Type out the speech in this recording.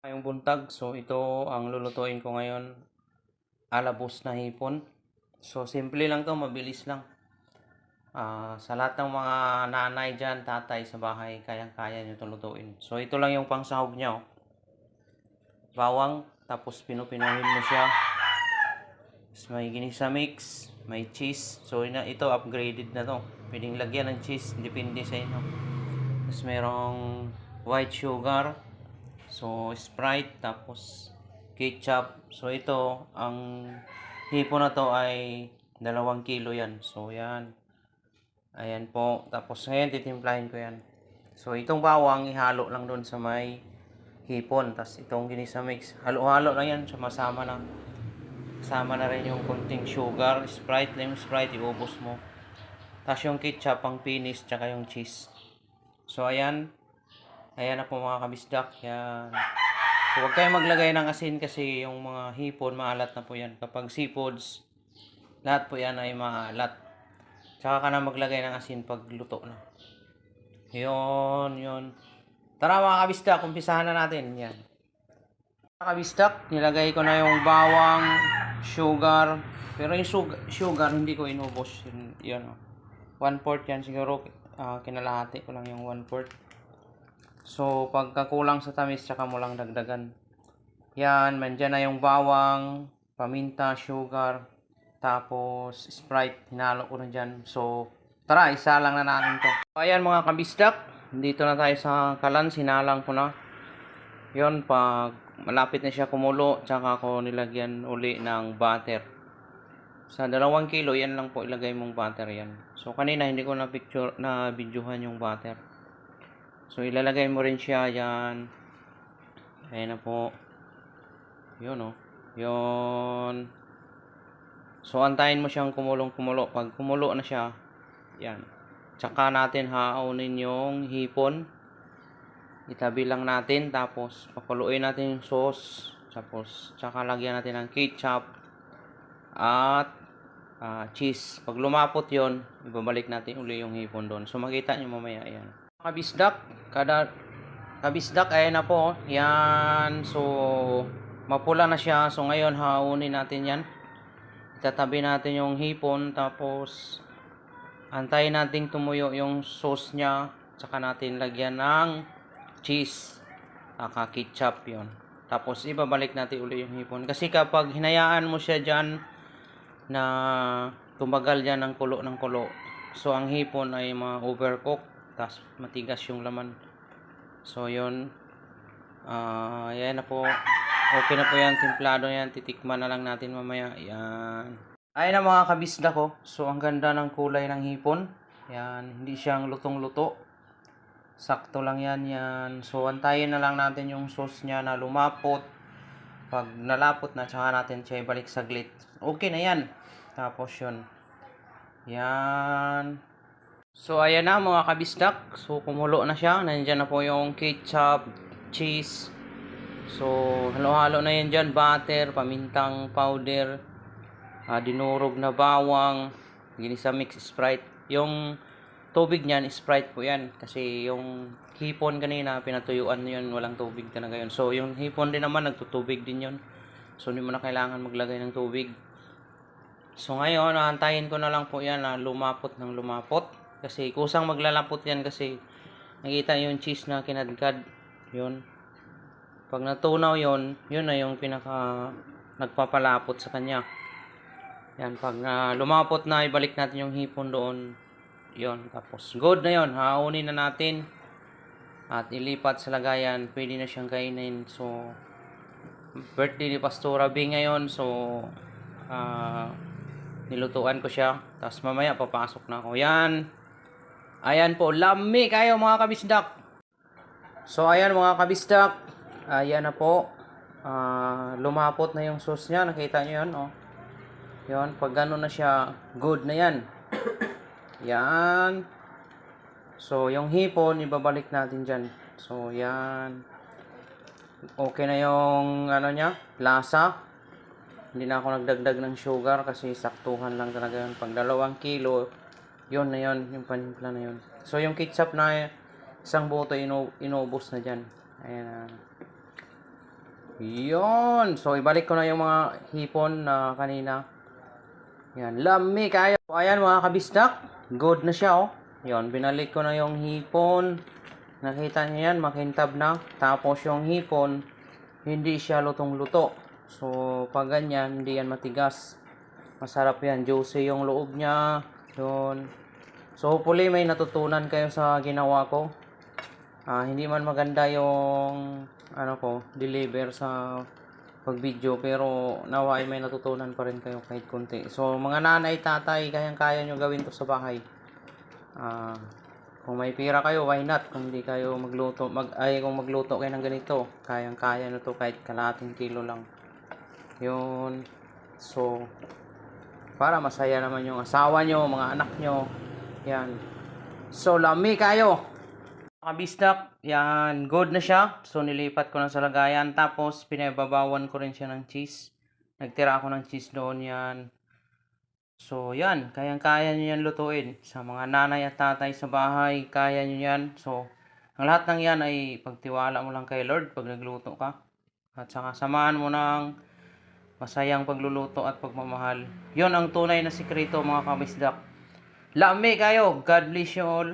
Ngayong buntag, so ito ang lulutuin ko ngayon, alabos na hipon. So simple lang to, mabilis lang. Sa lahat ng mga nanay dyan, tatay sa bahay, kayang-kaya nyo itong lutuin. So ito lang yung pangsahog niya, oh. Bawang, tapos pinupinuhin mo siya. Tapos may ginisa mix, may cheese. So ito upgraded na to. Pwedeng lagyan ng cheese, depende sa inyo. Tapos merong white sugar. So, Sprite, tapos ketchup. So, ito, ang hipo na to ay 2 kilo yan. So, yan. Ayan po. Tapos, ngayon, titimplahin ko yan. So, itong bawang, ihalo lang doon sa may hipon. Tapos, itong ginisa mix. Halo-halo lang yan. Sumasama na. Kasama na rin yung konting sugar. Sprite lang yung Sprite. Iubos mo. Tapos, yung ketchup, pang finish, tsaka yung cheese. So, ayan. Ayan na po mga kabisdak. Yan. So, huwag kayong maglagay ng asin kasi yung mga hipon, maalat na po yan. Kapag seafoods, lahat po yan ay maalat. Tsaka ka na maglagay ng asin pag luto na. Yun. Tara mga kabistak, umpisahan na natin. Yan. Mga kabistak, nilagay ko na yung bawang, sugar. Pero yung sugar hindi ko inubos. Yun. 1/4 yan siguro. Kinalahati ko lang yung 1/4. So, pagkakulang sa tamis, tsaka mo lang dagdagan. Yan, mandyan na yung bawang, paminta, sugar, tapos Sprite, hinalo ko na dyan. So, tara, isa lang na natin to. So, ayan mga kabisdak, dito na tayo sa kalan, sinalang ko na. Yon, pag malapit na siya kumulo, tsaka ko nilagyan uli ng butter. Sa 2 kilo, yan lang po ilagay mong butter yan. So, kanina hindi ko na videohan yung butter. So, ilalagay mo rin siya yan. Ayan na po. Yun, oh. Yun. So, antayin mo siyang kumulong-kumulo. Pag kumulo na siya, yan. Tsaka natin haaunin yung hipon. Itabi lang natin. Tapos, pakuluin natin yung sauce. Tapos, tsaka lagyan natin ng ketchup. At cheese. Pag lumapot yon, ibabalik natin uli yung hipon doon. So, makita nyo mamaya. Yan. Kabisdak, kabisdak, ayan na po. Yan, so mapula na siya. So ngayon haunin natin yan. Itatabi natin yung hipon. Tapos antayin natin tumuyo yung sauce nya. Tsaka natin lagyan ng cheese, ketchup yon. Tapos ibabalik natin uli yung hipon. Kasi kapag hinayaan mo siya dyan na tumagal dyan ng kulo, so ang hipon ay ma-overcook. Tapos matigas yung laman. So yun, yan na po. Okay na po yan, templado yan. Titikman na lang natin mamaya. Yan. Ayan na mga kabisda ko. So ang ganda ng kulay ng hipon. Yan, hindi siyang lutong-luto. Sakto lang yan. So antayin na lang natin yung sauce niya na lumapot. Pag nalapot na, tsaka natin siya ibalik saglit. Okay na yan. Tapos yun. Yan. So, ayan na mga kabisdak. So, kumulo na siya. Nandiyan na po yung ketchup, cheese. So, halo-halo na yan dyan. Butter, pamintang powder, dinurog na bawang, ginisa mix Sprite. Yung tubig niyan, Sprite po yan. Kasi yung hipon kanina, pinatuyuan yun. Walang tubig talaga yun. So, yung hipon din naman, nagtutubig din yun. So, hindi mo na kailangan maglagay ng tubig. So, ngayon, antayin ko na lang po yan na lumapot ng lumapot. Kasi kusang maglalapot yan kasi nakita yung cheese na kinadkad. Yun. Pag natunaw yun, yun na yung pinaka nagpapalapot sa kanya. Yan. Pag lumapot na, ibalik natin yung hipon doon. Yun. Tapos good na yun. Haunin na natin. At ilipat sa lagayan. Pwede na siyang kainin. So, birthday ni Pastora B ngayon. So, nilutuan ko siya. Tapos mamaya papasok na ako. Yan. Ayan po, lami kayo mga kabisdak. So ayan mga kabisdak, ayan na po. Lumapot na yung sauce niya, nakita nyo yun, oh. Yun, pag gano'n na siya, good na yan. Yan. So yung hipon, ibabalik natin dyan. So yan. Okay na yung ano niya, lasa. Hindi na ako nagdagdag ng sugar kasi saktuhan lang talaga yun. Pag 2 kilo, yun na yun, yung panimpla na yun. So, yung ketchup na isang boto, inubos na dyan. Ayan na. Yun. So, ibalik ko na yung mga hipon na kanina. Yan. Lami kayo. Ayan mga kabisdak. Good na siya, oh. Yun. Binalik ko na yung hipon. Nakita niyo yan. Makintab na. Tapos yung hipon, hindi siya lutong-luto. So, pag ganyan, hindi yan matigas. Masarap yan. Juicy yung loob niya. Yun. So, hopefully may natutunan kayo sa ginawa ko. Hindi man maganda yung deliver sa pag-video, pero nawa ay may natutunan pa rin kayo kahit konti. So, mga nanay, tatay, kayang-kaya nyo gawin to sa bahay. Kung may pira kayo, why not? Kung hindi kayo magluto, kung magluto kayo ng ganito, kayang-kaya nyo to kahit kalahating kilo lang. Yun. So, para masaya naman yung asawa nyo, mga anak nyo. Yan. So, lami kayo. Kabistak, yan, good na siya. So, nilipat ko na sa lagayan. Tapos, pinababawan ko rin siya ng cheese. Nagtira ako ng cheese doon yan. So, yan. Kayang-kaya nyo yan lutuin. Sa mga nanay at tatay sa bahay, kaya nyo yan. So, ang lahat ng yan ay pagtiwala mo lang kay Lord pag nagluto ka. At saka samahan mo ng masayang pagluluto at pagmamahal. Yon ang tunay na sikreto mga kabisdak. Lami kayo. God bless you all.